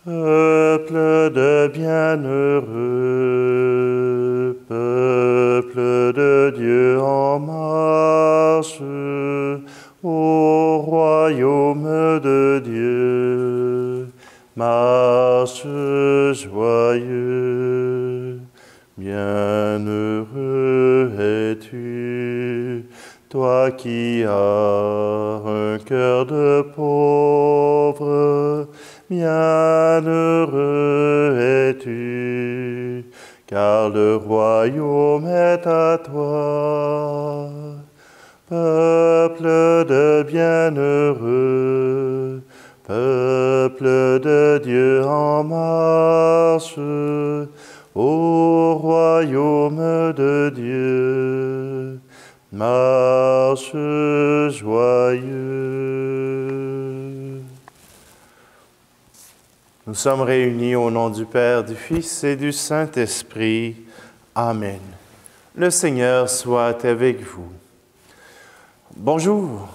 Peuple de bienheureux, peuple de Dieu en marche, au royaume de Dieu, marche joyeux. Bienheureux es-tu, toi qui as un cœur de pauvre, bienheureux es-tu, car le royaume est à toi. Peuple de bienheureux, peuple de Dieu en marche, au royaume de Dieu, marche joyeux. Nous sommes réunis au nom du Père, du Fils et du Saint-Esprit. Amen. Le Seigneur soit avec vous. Bonjour.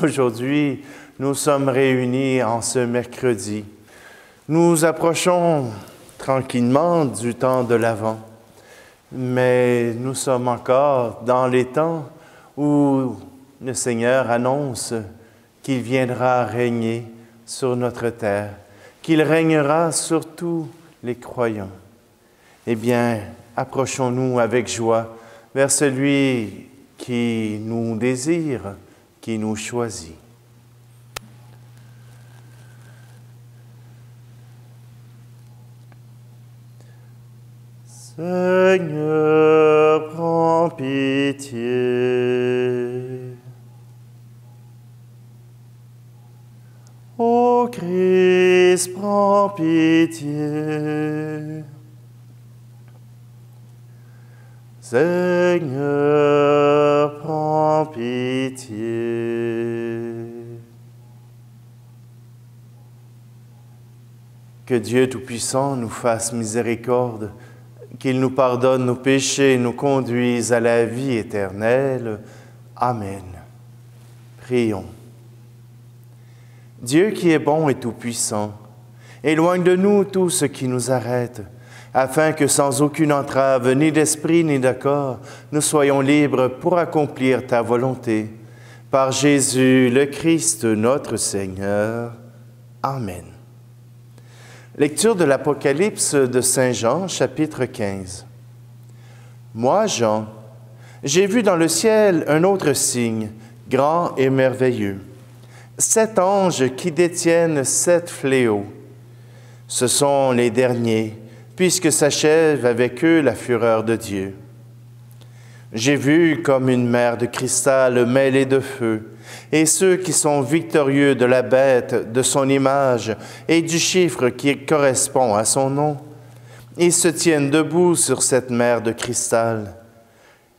Aujourd'hui, nous sommes réunis en ce mercredi. Nous approchons tranquillement du temps de l'Avent, mais nous sommes encore dans les temps où le Seigneur annonce qu'il viendra régner sur notre terre, qu'il régnera sur tous les croyants. Eh bien, approchons-nous avec joie vers celui qui nous désire, qui nous choisit. Seigneur, prends pitié. Ô Christ, prends pitié. Seigneur, prends pitié. Que Dieu Tout-Puissant nous fasse miséricorde, qu'il nous pardonne nos péchés et nous conduise à la vie éternelle. Amen. Prions. Dieu qui est bon et tout-puissant, éloigne de nous tout ce qui nous arrête, afin que sans aucune entrave, ni d'esprit ni de corps, nous soyons libres pour accomplir ta volonté. Par Jésus le Christ, notre Seigneur. Amen. Lecture de l'Apocalypse de Saint Jean, chapitre 15. Moi, Jean, j'ai vu dans le ciel un autre signe, grand et merveilleux. 7 anges qui détiennent 7 fléaux. Ce sont les derniers, puisque s'achève avec eux la fureur de Dieu. J'ai vu comme une mer de cristal mêlée de feu, et ceux qui sont victorieux de la bête, de son image et du chiffre qui correspond à son nom, ils se tiennent debout sur cette mer de cristal.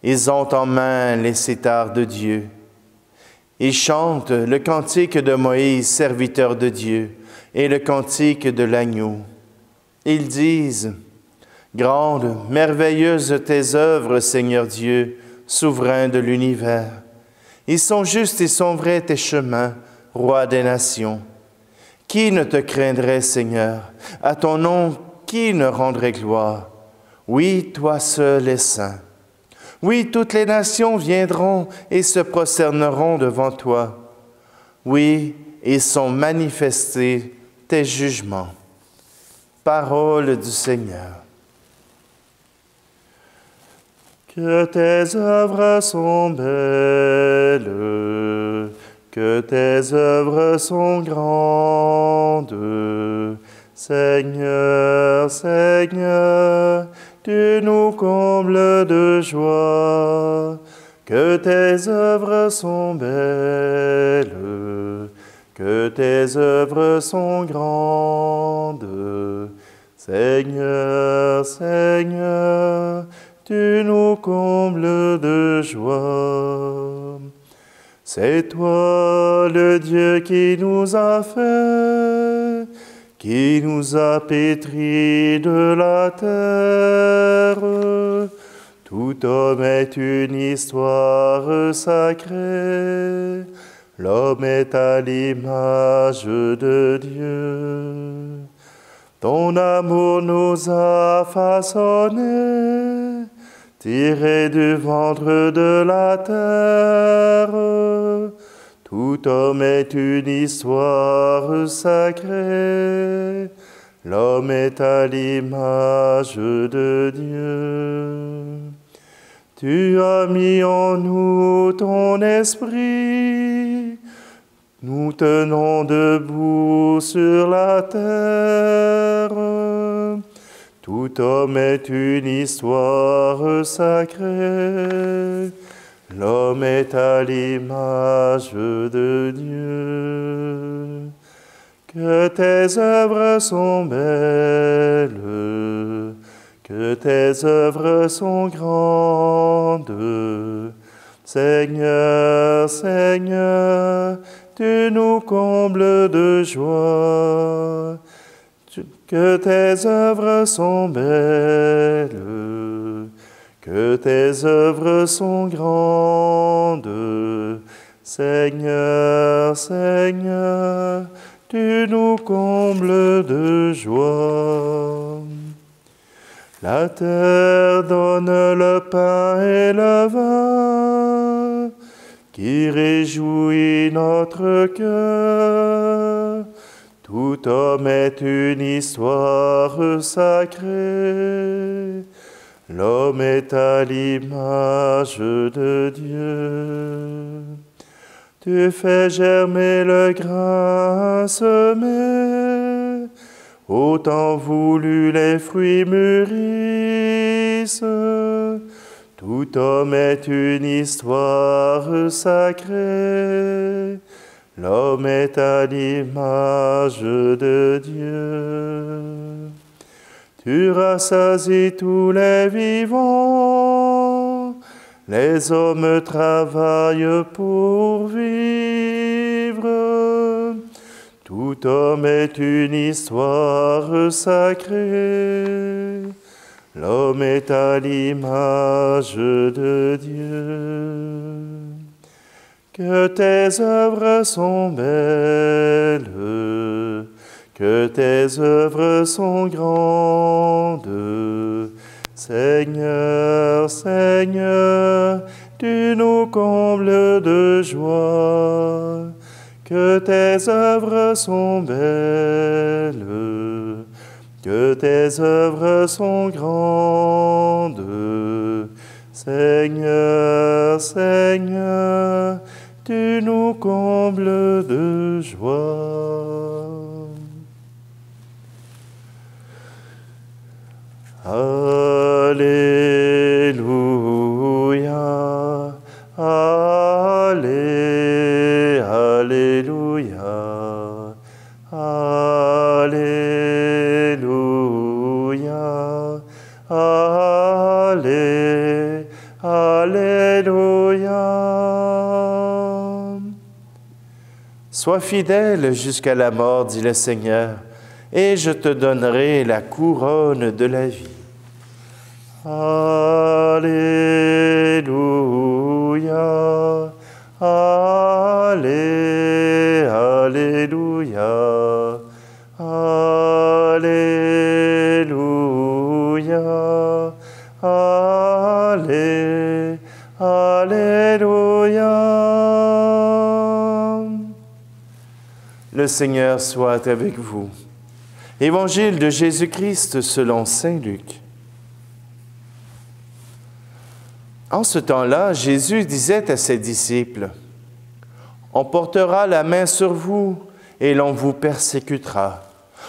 Ils ont en main les cithars de Dieu. Ils chantent le cantique de Moïse, serviteur de Dieu, et le cantique de l'agneau. Ils disent: Grandes, merveilleuses tes œuvres, Seigneur Dieu, souverain de l'univers. Ils sont justes et sont vrais tes chemins, roi des nations. Qui ne te craindrait, Seigneur? À ton nom, qui ne rendrait gloire? Oui, toi seul es saint. Oui, toutes les nations viendront et se prosterneront devant toi. Oui, ils sont manifestés tes jugements. Parole du Seigneur. Que tes œuvres sont belles, que tes œuvres sont grandes. Seigneur, Seigneur, tu nous combles de joie. Que tes œuvres sont belles, que tes œuvres sont grandes. Seigneur, Seigneur, tu nous combles de joie. C'est toi le Dieu qui nous a fait, qui nous a pétris de la terre. Tout homme est une histoire sacrée, l'homme est à l'image de Dieu. Ton amour nous a façonnés, tirés du ventre de la terre. Tout homme est une histoire sacrée, l'homme est à l'image de Dieu. Tu as mis en nous ton esprit, nous tenons debout sur la terre. Tout homme est une histoire sacrée, l'homme est à l'image de Dieu. Que tes œuvres sont belles, que tes œuvres sont grandes. Seigneur, Seigneur, tu nous combles de joie. Que tes œuvres sont belles, que tes œuvres sont grandes. Seigneur, Seigneur, tu nous combles de joie. La terre donne le pain et le vin, qui réjouit notre cœur. Tout homme est une histoire sacrée, l'homme est à l'image de Dieu. Tu fais germer le grain semé, au temps voulu les fruits mûrissent. Tout homme est une histoire sacrée, l'homme est à l'image de Dieu. Tu rassasies tous les vivants, les hommes travaillent pour vivre. Tout homme est une histoire sacrée, l'homme est à l'image de Dieu. Que tes œuvres sont belles, que tes œuvres sont grandes. Seigneur, Seigneur, tu nous combles de joie. Que tes œuvres sont belles, que tes œuvres sont grandes. Seigneur, Seigneur, tu nous combles de joie. Alléluia, Alléluia, Alléluia, Alléluia. Sois fidèle jusqu'à la mort, dit le Seigneur, et je te donnerai la couronne de la vie. Alléluia, Alléluia, Alléluia, Alléluia. Le Seigneur soit avec vous. Évangile de Jésus-Christ selon saint Luc. En ce temps-là, Jésus disait à ses disciples, « On portera la main sur vous et l'on vous persécutera.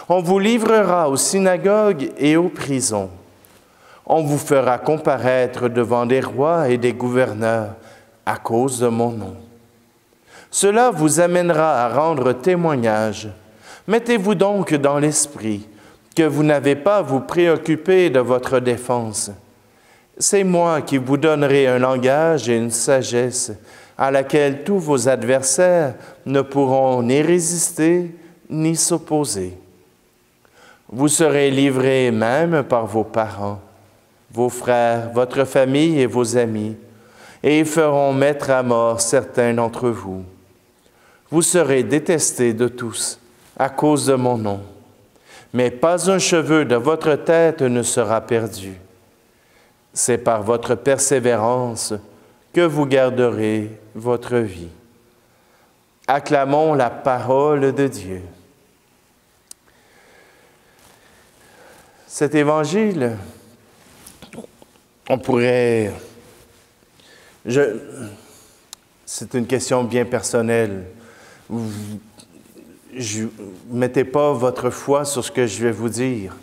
On vous livrera aux synagogues et aux prisons. On vous fera comparaître devant des rois et des gouverneurs à cause de mon nom. Cela vous amènera à rendre témoignage. Mettez-vous donc dans l'esprit que vous n'avez pas à vous préoccuper de votre défense. C'est moi qui vous donnerai un langage et une sagesse à laquelle tous vos adversaires ne pourront ni résister ni s'opposer. Vous serez livrés même par vos parents, vos frères, votre famille et vos amis, et ils feront mettre à mort certains d'entre vous. Vous serez détestés de tous à cause de mon nom. mais pas un cheveu de votre tête ne sera perdu. C'est par votre persévérance que vous garderez votre vie. Acclamons la parole de Dieu. Cet évangile, on pourrait... C'est une question bien personnelle. Vous ne mettez pas votre foi sur ce que je vais vous dire,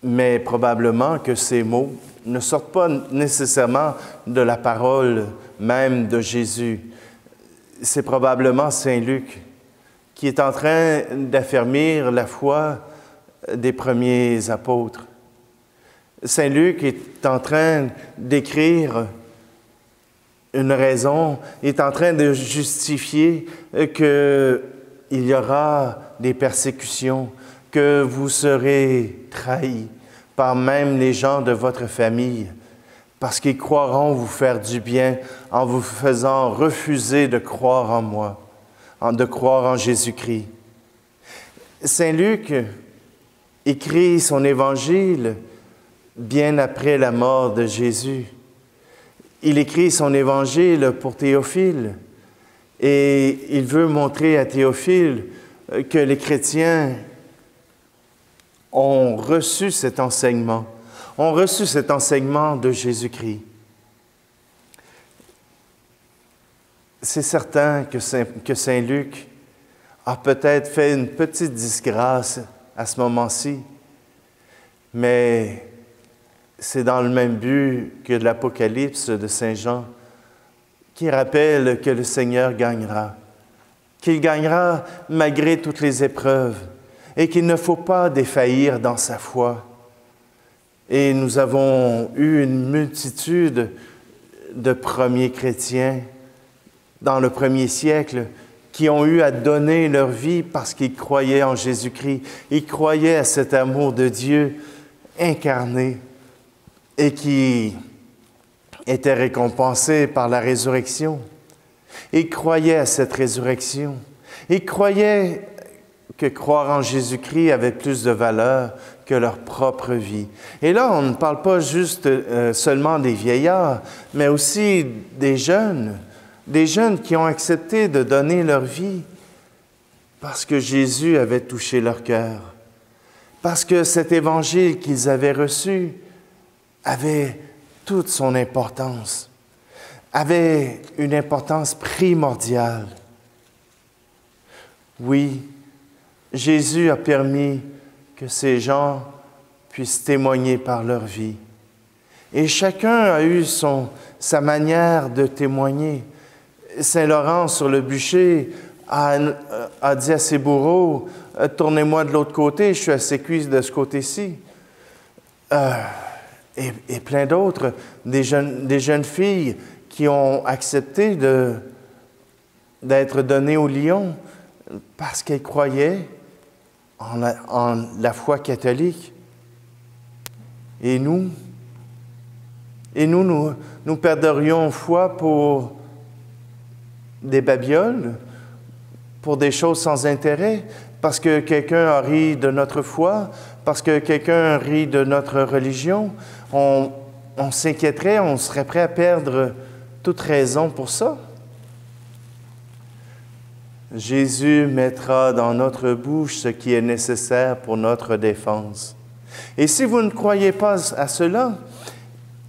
mais probablement que ces mots ne sortent pas nécessairement de la parole même de Jésus. C'est probablement Saint Luc qui est en train d'affermir la foi des premiers apôtres. Saint Luc est en train d'écrire une raison, est en train de justifier qu'il y aura des persécutions, que vous serez trahis par même les gens de votre famille, parce qu'ils croiront vous faire du bien en vous faisant refuser de croire en moi, de croire en Jésus-Christ. Saint Luc écrit son évangile bien après la mort de Jésus. Il écrit son évangile pour Théophile et il veut montrer à Théophile que les chrétiens ont reçu cet enseignement, de Jésus-Christ. C'est certain que Saint Luc a peut-être fait une petite disgrâce à ce moment-ci, mais c'est dans le même but que l'Apocalypse de Saint Jean, qui rappelle que le Seigneur gagnera, qu'il gagnera malgré toutes les épreuves, et qu'il ne faut pas défaillir dans sa foi. Et nous avons eu une multitude de premiers chrétiens dans le premier siècle qui ont eu à donner leur vie parce qu'ils croyaient en Jésus-Christ. Ils croyaient à cet amour de Dieu incarné et qui était récompensé par la résurrection. Ils croyaient à cette résurrection. Ils croyaient que croire en Jésus-Christ avait plus de valeur que leur propre vie. Et là, on ne parle pas juste seulement des vieillards, mais aussi des jeunes qui ont accepté de donner leur vie parce que Jésus avait touché leur cœur, parce que cet évangile qu'ils avaient reçu avait toute son importance, avait une importance primordiale. Oui, Jésus a permis que ces gens puissent témoigner par leur vie. Et chacun a eu sa manière de témoigner. Saint Laurent, sur le bûcher, a dit à ses bourreaux, « Tournez-moi de l'autre côté, je suis assez cuit de ce côté-ci. » Et plein d'autres, des jeunes filles qui ont accepté d'être données au lion parce qu'elles croyaient en la foi catholique. Et nous perdrions foi pour des babioles, pour des choses sans intérêt, parce que quelqu'un a ri de notre foi, parce que quelqu'un rit de notre religion. On s'inquiéterait, on serait prêt à perdre toute raison pour ça. Jésus mettra dans notre bouche ce qui est nécessaire pour notre défense. Et si vous ne croyez pas à cela,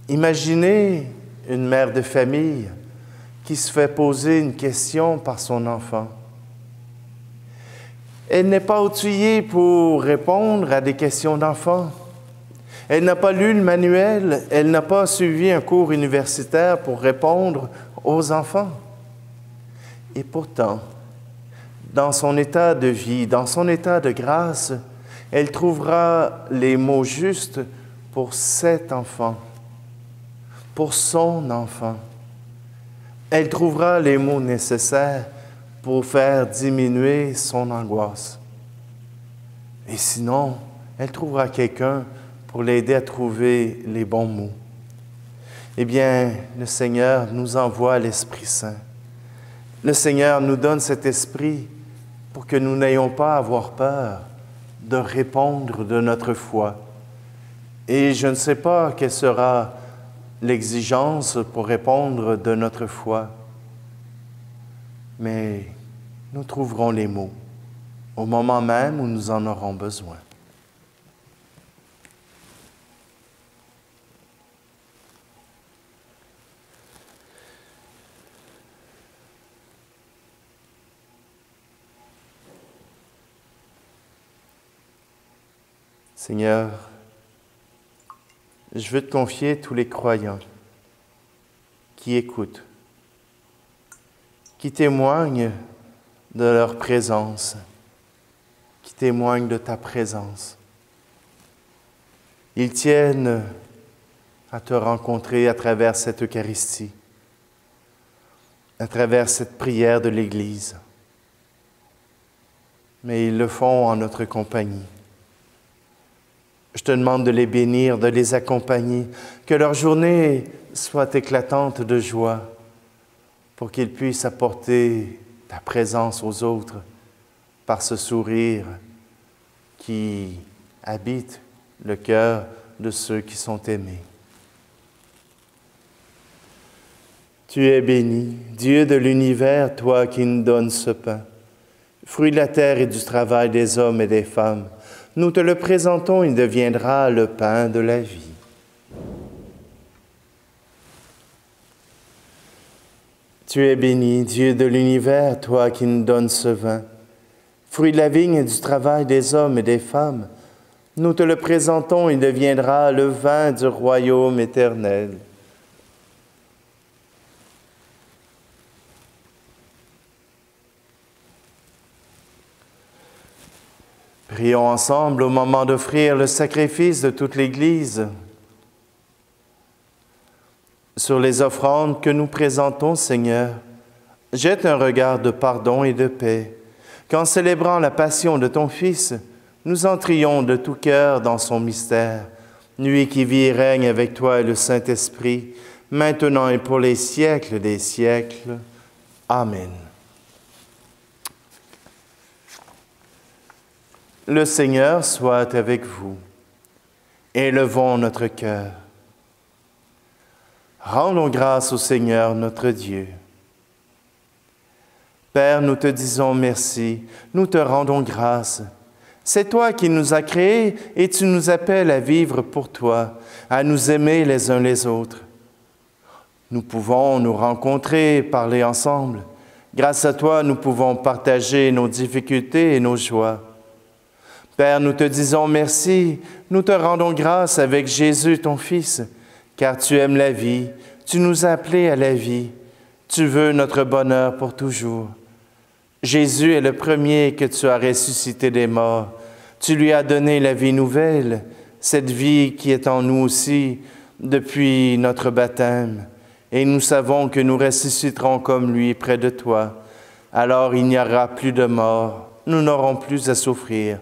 imaginez une mère de famille qui se fait poser une question par son enfant. Elle n'est pas outillée pour répondre à des questions d'enfants. Elle n'a pas lu le manuel, elle n'a pas suivi un cours universitaire pour répondre aux enfants. Et pourtant, dans son état de vie, dans son état de grâce, elle trouvera les mots justes pour cet enfant, pour son enfant. Elle trouvera les mots nécessaires pour faire diminuer son angoisse. Et sinon, elle trouvera quelqu'un pour l'aider à trouver les bons mots. Eh bien, le Seigneur nous envoie l'Esprit Saint. Le Seigneur nous donne cet esprit pour que nous n'ayons pas à avoir peur de répondre de notre foi. Et je ne sais pas quelle sera l'exigence pour répondre de notre foi, mais nous trouverons les mots au moment même où nous en aurons besoin. Seigneur, je veux te confier tous les croyants qui écoutent, qui témoignent de leur présence, qui témoignent de ta présence. Ils tiennent à te rencontrer à travers cette Eucharistie, à travers cette prière de l'Église. Mais ils le font en notre compagnie. Je te demande de les bénir, de les accompagner, que leur journée soit éclatante de joie pour qu'ils puissent apporter ta présence aux autres par ce sourire qui habite le cœur de ceux qui sont aimés. Tu es béni, Dieu de l'univers, toi qui nous donnes ce pain, fruit de la terre et du travail des hommes et des femmes. Nous te le présentons, il deviendra le pain de la vie. Tu es béni, Dieu de l'univers, toi qui nous donnes ce vin, fruit de la vigne et du travail des hommes et des femmes. Nous te le présentons, il deviendra le vin du royaume éternel. Prions ensemble au moment d'offrir le sacrifice de toute l'Église. Sur les offrandes que nous présentons, Seigneur, jette un regard de pardon et de paix, qu'en célébrant la passion de ton Fils, nous entrions de tout cœur dans son mystère, lui qui vit et règne avec toi et le Saint-Esprit, maintenant et pour les siècles des siècles. Amen. Le Seigneur soit avec vous. Élevons notre cœur. Rendons grâce au Seigneur notre Dieu. Père, nous te disons merci, nous te rendons grâce. C'est toi qui nous as créés et tu nous appelles à vivre pour toi, à nous aimer les uns les autres. Nous pouvons nous rencontrer, parler ensemble. Grâce à toi, nous pouvons partager nos difficultés et nos joies. Père, nous te disons merci, nous te rendons grâce avec Jésus, ton Fils, car tu aimes la vie, tu nous as appelés à la vie, tu veux notre bonheur pour toujours. Jésus est le premier que tu as ressuscité des morts, tu lui as donné la vie nouvelle, cette vie qui est en nous aussi depuis notre baptême, et nous savons que nous ressusciterons comme lui près de toi. Alors il n'y aura plus de mort, nous n'aurons plus à souffrir.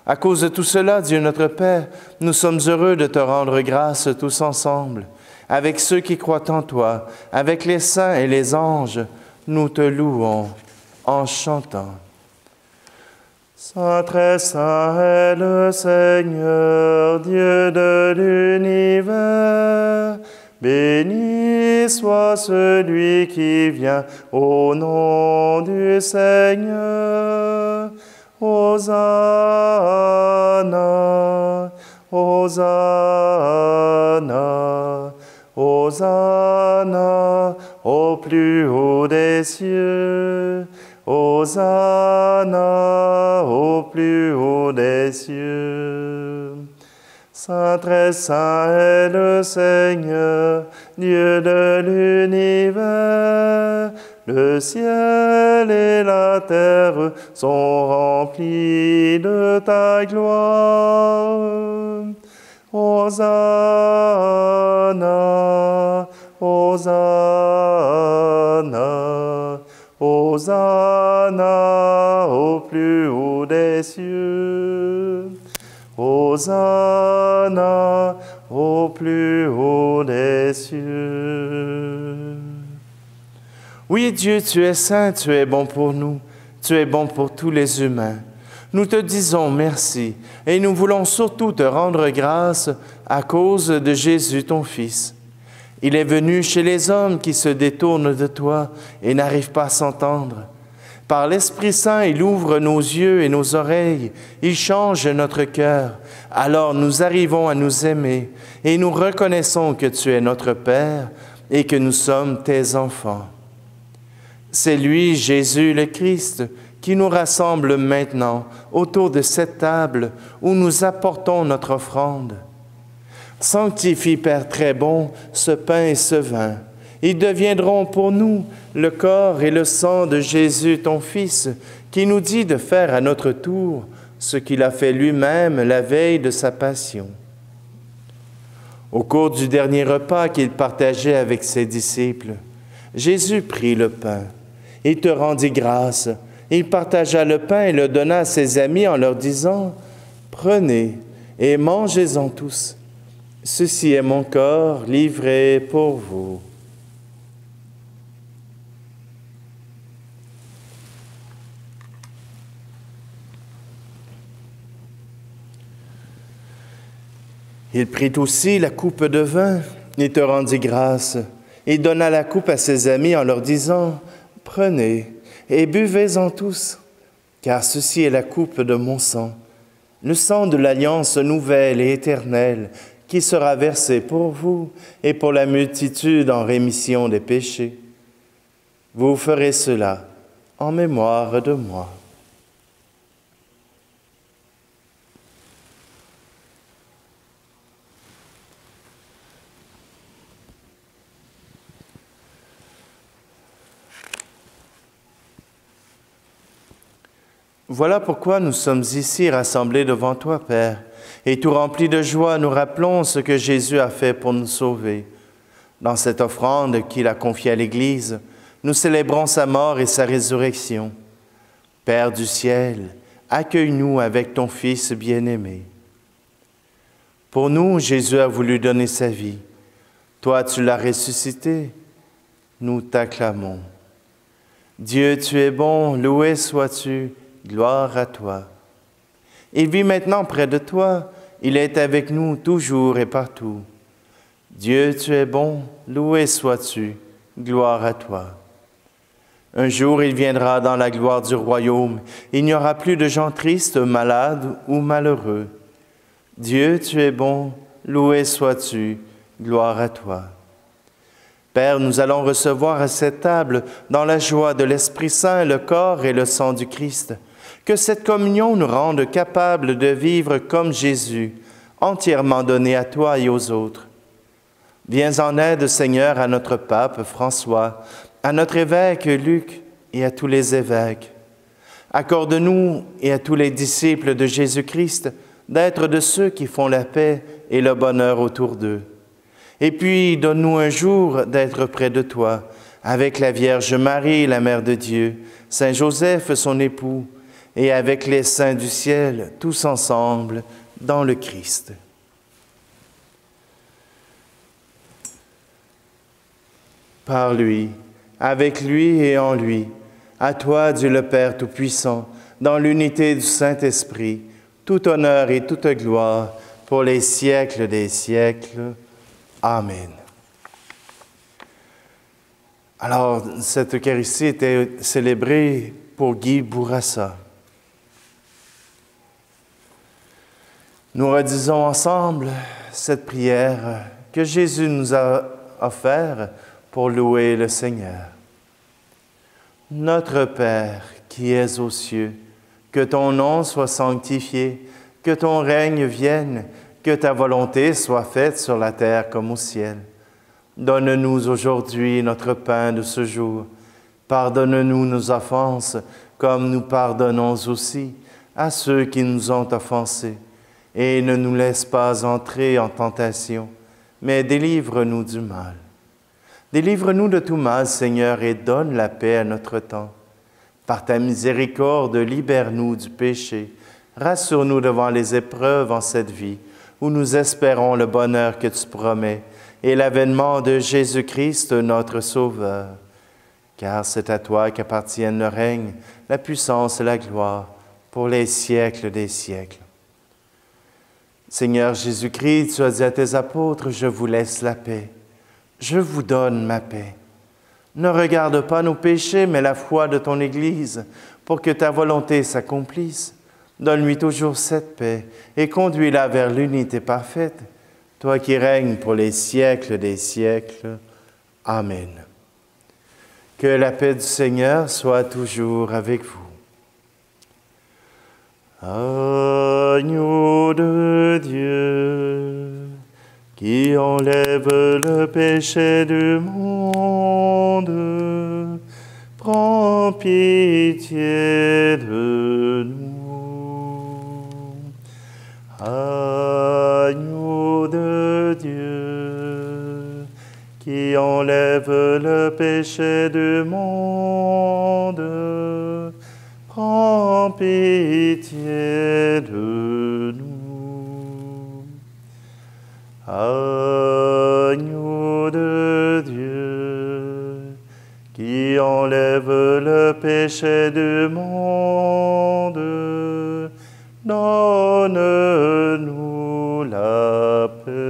À cause de tout cela, Dieu notre Père, nous sommes heureux de te rendre grâce tous ensemble. Avec ceux qui croient en toi, avec les saints et les anges, nous te louons en chantant. Saint, très saint est le Seigneur, Dieu de l'univers. Béni soit celui qui vient au nom du Seigneur. Hosanna, Hosanna, Hosanna au plus haut des cieux. Hosanna au plus haut des cieux. Saint, très saint est le Seigneur, Dieu de l'univers. Le ciel et la terre sont remplis de ta gloire. Hosanna, Hosanna, Hosanna au plus haut des cieux. Hosanna au plus haut des cieux. Oui, Dieu, tu es saint, tu es bon pour nous, tu es bon pour tous les humains. Nous te disons merci et nous voulons surtout te rendre grâce à cause de Jésus, ton Fils. Il est venu chez les hommes qui se détournent de toi et n'arrivent pas à s'entendre. Par l'Esprit Saint, il ouvre nos yeux et nos oreilles, il change notre cœur. Alors nous arrivons à nous aimer et nous reconnaissons que tu es notre Père et que nous sommes tes enfants. C'est lui, Jésus le Christ, qui nous rassemble maintenant autour de cette table où nous apportons notre offrande. Sanctifie, Père très bon, ce pain et ce vin. Ils deviendront pour nous le corps et le sang de Jésus, ton Fils, qui nous dit de faire à notre tour ce qu'il a fait lui-même la veille de sa passion. Au cours du dernier repas qu'il partageait avec ses disciples, Jésus prit le pain. Il te rendit grâce. Il partagea le pain et le donna à ses amis en leur disant, « Prenez et mangez-en tous. Ceci est mon corps livré pour vous. » Il prit aussi la coupe de vin. Il te rendit grâce. Il donna la coupe à ses amis en leur disant, « Prenez et buvez-en tous, car ceci est la coupe de mon sang, le sang de l'alliance nouvelle et éternelle, qui sera versé pour vous et pour la multitude en rémission des péchés. Vous ferez cela en mémoire de moi. » Voilà pourquoi nous sommes ici rassemblés devant toi, Père, et tout remplis de joie, nous rappelons ce que Jésus a fait pour nous sauver. Dans cette offrande qu'il a confiée à l'Église, nous célébrons sa mort et sa résurrection. Père du ciel, accueille-nous avec ton Fils bien-aimé. Pour nous, Jésus a voulu donner sa vie. Toi, tu l'as ressuscité. Nous t'acclamons. Dieu, tu es bon, loué sois-tu. Gloire à toi. Il vit maintenant près de toi, il est avec nous toujours et partout. Dieu, tu es bon, loué sois-tu, gloire à toi. Un jour, il viendra dans la gloire du royaume, il n'y aura plus de gens tristes, malades ou malheureux. Dieu, tu es bon, loué sois-tu, gloire à toi. Père, nous allons recevoir à cette table, dans la joie de l'Esprit Saint, le corps et le sang du Christ. Que cette communion nous rende capables de vivre comme Jésus, entièrement donné à toi et aux autres. Viens en aide, Seigneur, à notre pape François, à notre évêque Luc et à tous les évêques. Accorde-nous et à tous les disciples de Jésus-Christ d'être de ceux qui font la paix et le bonheur autour d'eux. Et puis, donne-nous un jour d'être près de toi, avec la Vierge Marie, la Mère de Dieu, Saint Joseph, son époux, et avec les saints du ciel, tous ensemble, dans le Christ. Par lui, avec lui et en lui, à toi, Dieu le Père Tout-Puissant, dans l'unité du Saint-Esprit, tout honneur et toute gloire pour les siècles des siècles. Amen. Alors, cette Eucharistie était célébrée pour Guy Bourassa. Nous redisons ensemble cette prière que Jésus nous a offerte pour louer le Seigneur. Notre Père qui es aux cieux, que ton nom soit sanctifié, que ton règne vienne, que ta volonté soit faite sur la terre comme au ciel. Donne-nous aujourd'hui notre pain de ce jour. Pardonne-nous nos offenses, comme nous pardonnons aussi à ceux qui nous ont offensés. Et ne nous laisse pas entrer en tentation, mais délivre-nous du mal. Délivre-nous de tout mal, Seigneur, et donne la paix à notre temps. Par ta miséricorde, libère-nous du péché. Rassure-nous devant les épreuves en cette vie, où nous espérons le bonheur que tu promets et l'avènement de Jésus-Christ, notre Sauveur. Car c'est à toi qu'appartiennent le règne, la puissance et la gloire pour les siècles des siècles. Seigneur Jésus-Christ, tu as dit à tes apôtres, je vous laisse la paix, je vous donne ma paix. Ne regarde pas nos péchés, mais la foi de ton Église, pour que ta volonté s'accomplisse. Donne-lui toujours cette paix et conduis-la vers l'unité parfaite, toi qui règnes pour les siècles des siècles. Amen. Que la paix du Seigneur soit toujours avec vous. Agneau de Dieu, qui enlève le péché du monde, prends pitié de nous. Agneau de Dieu, qui enlève le péché du monde, prends pitié de nous. Agneau de Dieu, qui enlève le péché du monde, donne-nous la paix.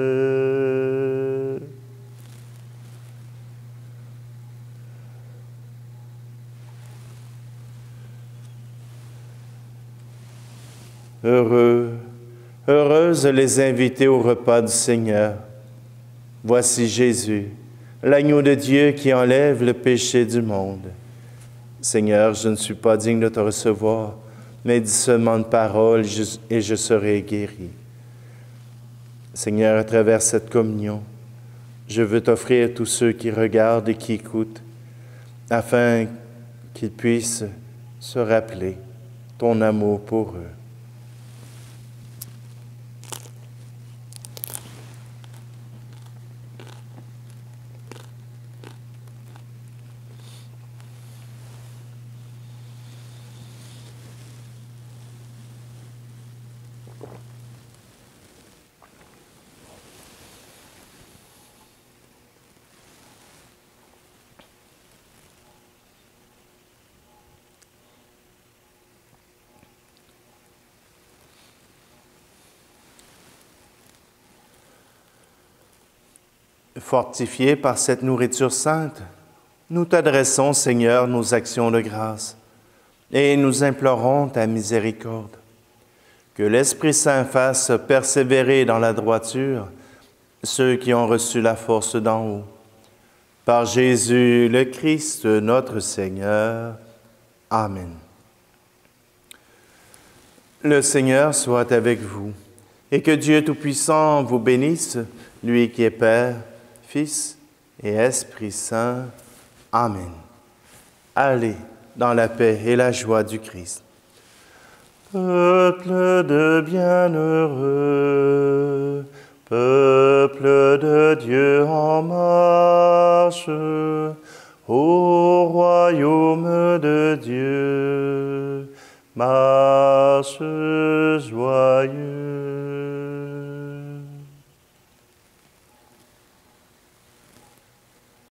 Heureuses les invités au repas du Seigneur. Voici Jésus, l'agneau de Dieu qui enlève le péché du monde. Seigneur, je ne suis pas digne de te recevoir, mais dis seulement une parole et je serai guéri. Seigneur, à travers cette communion, je veux t'offrir tous ceux qui regardent et qui écoutent, afin qu'ils puissent se rappeler ton amour pour eux. Fortifiés par cette nourriture sainte, nous t'adressons, Seigneur, nos actions de grâce et nous implorons ta miséricorde. Que l'Esprit Saint fasse persévérer dans la droiture ceux qui ont reçu la force d'en haut. Par Jésus le Christ, notre Seigneur. Amen. Le Seigneur soit avec vous et que Dieu Tout-Puissant vous bénisse, lui qui est Père, Fils et Esprit Saint. Amen. Allez dans la paix et la joie du Christ. Peuple de bienheureux, peuple de Dieu en marche, au royaume de Dieu, marche joyeusement.